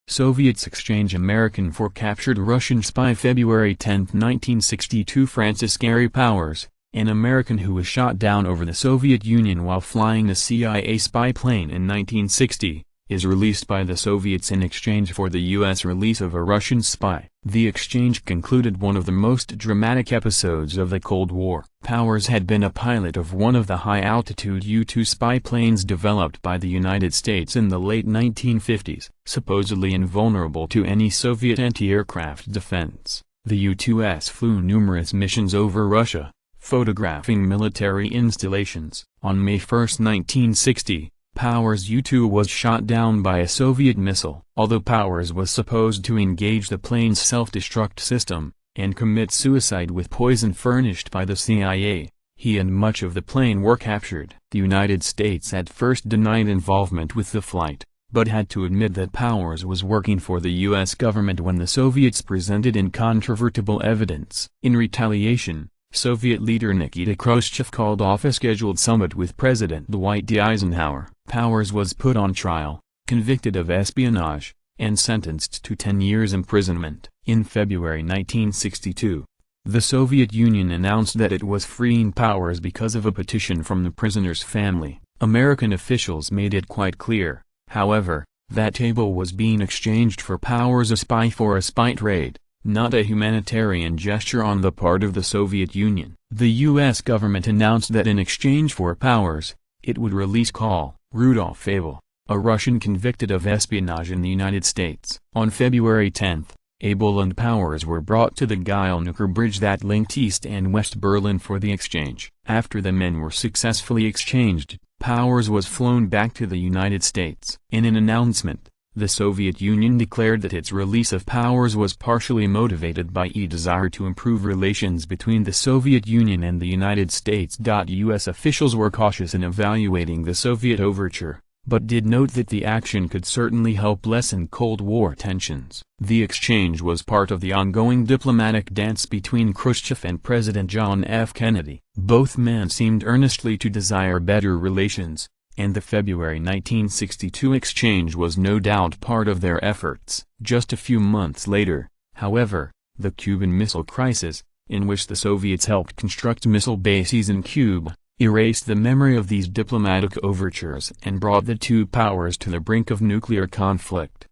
Soviets exchange American for captured Russian spy. February 10, 1962. Francis Gary Powers, an American who was shot down over the Soviet Union while flying a CIA spy plane in 1960, is released by the Soviets in exchange for the U.S. release of a Russian spy. The exchange concluded one of the most dramatic episodes of the Cold War. Powers had been a pilot of one of the high-altitude U-2 spy planes developed by the United States in the late 1950s. Supposedly invulnerable to any Soviet anti-aircraft defense, the U-2s flew numerous missions over Russia, photographing military installations. On May 1, 1960, Powers' U-2 was shot down by a Soviet missile. Although Powers was supposed to engage the plane's self-destruct system, and commit suicide with poison furnished by the CIA, he and much of the plane were captured. The United States at first denied involvement with the flight, but had to admit that Powers was working for the U.S. government when the Soviets presented incontrovertible evidence. In retaliation, Soviet leader Nikita Khrushchev called off a scheduled summit with President Dwight D. Eisenhower. Powers was put on trial, convicted of espionage, and sentenced to 10 years imprisonment. In February 1962, the Soviet Union announced that it was freeing Powers because of a petition from the prisoner's family. American officials made it quite clear, however, that Table was being exchanged for Powers, a spy for a spy trade, not a humanitarian gesture on the part of the Soviet Union. The U.S. government announced that in exchange for Powers, it would release Rudolf Abel, a Russian convicted of espionage in the United States. On February 10, Abel and Powers were brought to the Geilenecker Bridge that linked East and West Berlin for the exchange. After the men were successfully exchanged, Powers was flown back to the United States. In an announcement, the Soviet Union declared that its release of Powers was partially motivated by a desire to improve relations between the Soviet Union and the United States. U.S. officials were cautious in evaluating the Soviet overture, but did note that the action could certainly help lessen Cold War tensions. The exchange was part of the ongoing diplomatic dance between Khrushchev and President John F. Kennedy. Both men seemed earnestly to desire better relations, and the February 1962 exchange was no doubt part of their efforts. Just a few months later, however, the Cuban Missile Crisis, in which the Soviets helped construct missile bases in Cuba, erased the memory of these diplomatic overtures and brought the two powers to the brink of nuclear conflict.